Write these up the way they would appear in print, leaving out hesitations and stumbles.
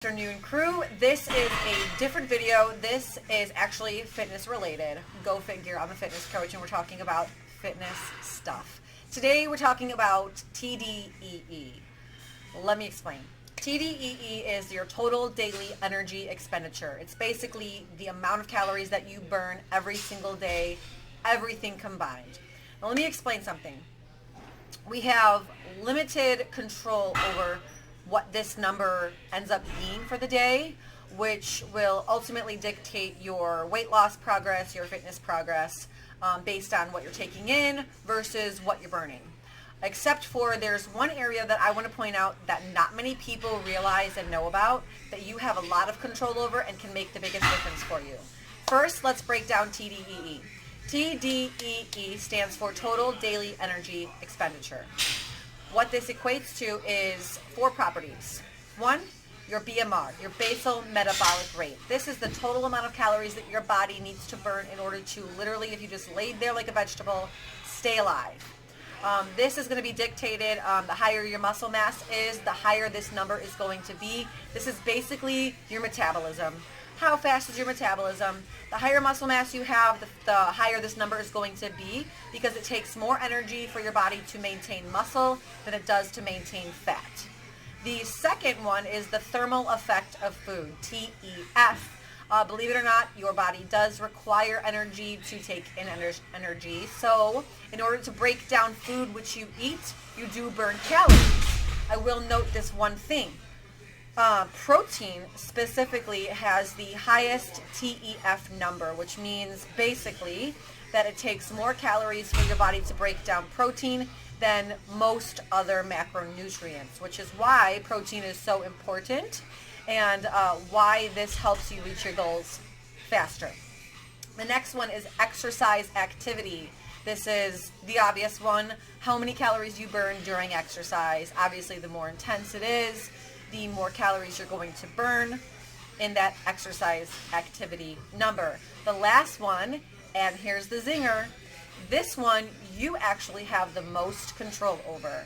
Afternoon crew. This is a different video. This is actually fitness related. Go figure. I'm a fitness coach and we're talking about fitness stuff. Today we're talking about TDEE. Let me explain. TDEE is your total daily energy expenditure. It's basically the amount of calories that you burn every single day, everything combined. Now let me explain something. We have limited control over what this number ends up being for the day, which will ultimately dictate your weight loss progress, your fitness progress, based on what you're taking in versus what you're burning. Except for there's one area that I want to point out that not many people realize and know about, that you have a lot of control over and can make the biggest difference for you. First, let's break down TDEE. TDEE stands for Total Daily Energy Expenditure. What this equates to is four properties. One, your BMR, your basal metabolic rate. This is the total amount of calories that your body needs to burn in order to literally, if you just laid there like a vegetable, stay alive. This is going to be dictated, the higher your muscle mass is, the higher this number is going to be. This is basically your metabolism. How fast is your metabolism? The higher muscle mass you have, the higher this number is going to be, because it takes more energy for your body to maintain muscle than it does to maintain fat. The second one is the thermal effect of food, TEF. Believe it or not, your body does require energy to take in energy. So in order to break down food which you eat, you do burn calories. I will note this one thing. Protein specifically has the highest TEF number, which means basically that it takes more calories for your body to break down protein than most other macronutrients, which is why protein is so important and why this helps you reach your goals faster. The next one is exercise activity. This is the obvious one. How many calories you burn during exercise. Obviously, the more intense it is, the more calories you're going to burn in that exercise activity number. The last one, and here's the zinger, this one you actually have the most control over.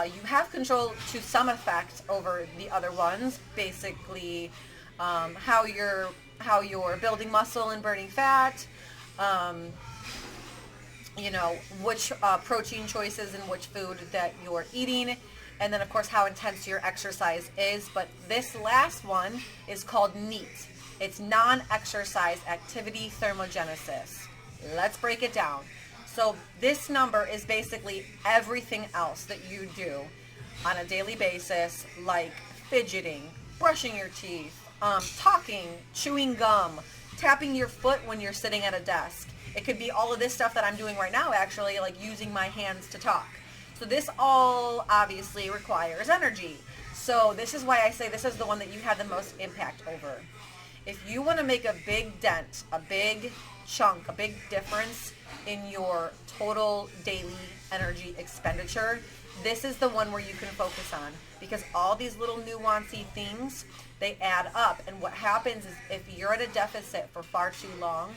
You have control to some effect over the other ones, basically how you're building muscle and burning fat, which protein choices and which food that you're eating, and then of course how intense your exercise is. But this last one is called NEAT. It's non-exercise activity thermogenesis. Let's break it down. So this number is basically everything else that you do on a daily basis, like fidgeting, brushing your teeth, talking, chewing gum, tapping your foot when you're sitting at a desk. It could be all of this stuff that I'm doing right now, actually, like using my hands to talk. So this all obviously requires energy. So this is why I say this is the one that you have the most impact over. If you want to make a big dent, a big chunk, a big difference in your total daily energy expenditure, this is the one where you can focus on, because all these little nuancy things, they add up. And what happens is if you're at a deficit for far too long,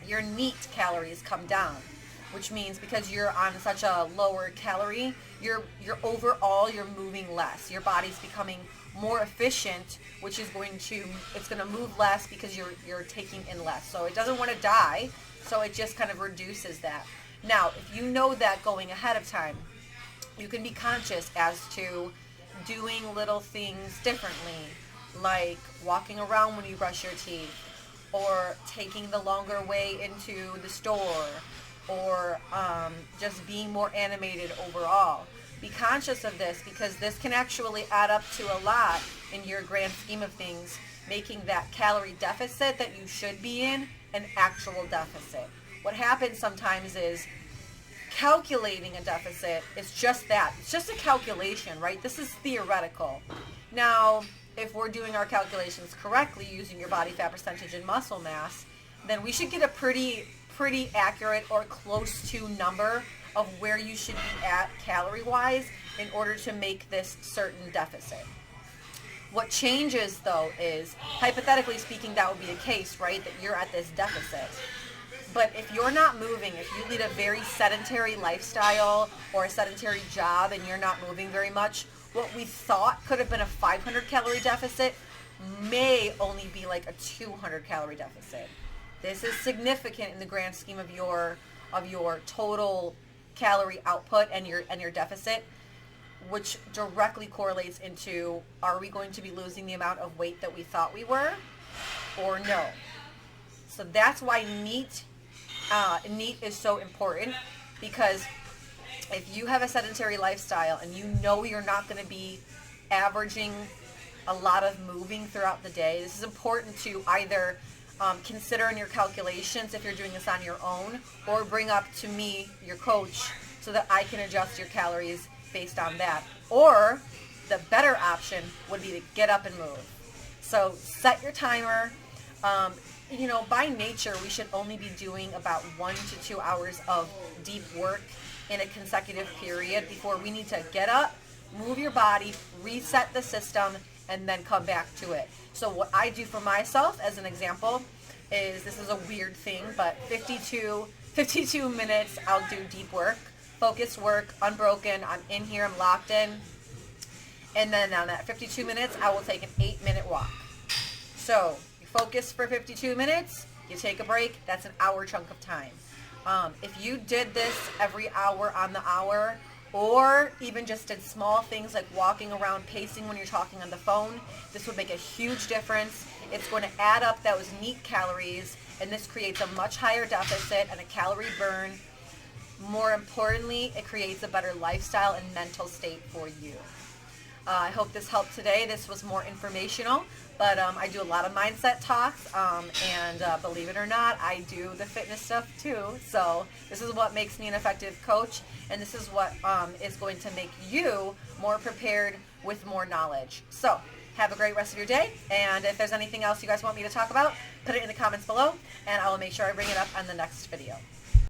your NEAT calories come down, which means because you're on such a lower calorie, you're moving less. Your body's becoming more efficient, which is going to move less because you're taking in less. So it doesn't want to die, so it just kind of reduces that. Now, if you know that going ahead of time, you can be conscious as to doing little things differently, like walking around when you brush your teeth, or taking the longer way into the store, or just being more animated overall. Be conscious of this, because this can actually add up to a lot in your grand scheme of things, making that calorie deficit that you should be in an actual deficit. What happens sometimes is calculating a deficit is just that. It's just a calculation, right? This is theoretical. Now, if we're doing our calculations correctly using your body fat percentage and muscle mass, then we should get a pretty accurate or close to number of where you should be at calorie-wise in order to make this certain deficit. What changes, though, is, hypothetically speaking, that would be a case, right, that you're at this deficit. But if you're not moving, if you lead a very sedentary lifestyle or a sedentary job and you're not moving very much, what we thought could have been a 500 calorie deficit may only be like a 200 calorie deficit. This is significant in the grand scheme of your total calorie output and your deficit, which directly correlates into, are we going to be losing the amount of weight that we thought we were or no? So that's why NEAT is so important, because if you have a sedentary lifestyle and you know you're not going to be averaging a lot of moving throughout the day, this is important to either consider in your calculations if you're doing this on your own, or bring up to me, your coach, so that I can adjust your calories based on that. Or the better option would be to get up and move. So set your timer. By nature, we should only be doing about 1 to 2 hours of deep work in a consecutive period before we need to get up, move your body, reset the system, and then come back to it. So what I do for myself, as an example, is, this is a weird thing, but 52 minutes I'll do deep work, focused work, unbroken. I'm in here, I'm locked in. And then on that 52 minutes, I will take an 8-minute walk. So you focus for 52 minutes, you take a break, that's an hour chunk of time. If you did this every hour on the hour, or even just did small things like walking around, pacing when you're talking on the phone, this would make a huge difference. It's going to add up those NEAT calories, and this creates a much higher deficit and a calorie burn. More importantly, it creates a better lifestyle and mental state for you. I hope this helped today. This was more informational, but I do a lot of mindset talks, and believe it or not, I do the fitness stuff too. So this is what makes me an effective coach, and this is what is going to make you more prepared with more knowledge. So have a great rest of your day, and if there's anything else you guys want me to talk about, put it in the comments below, and I will make sure I bring it up on the next video.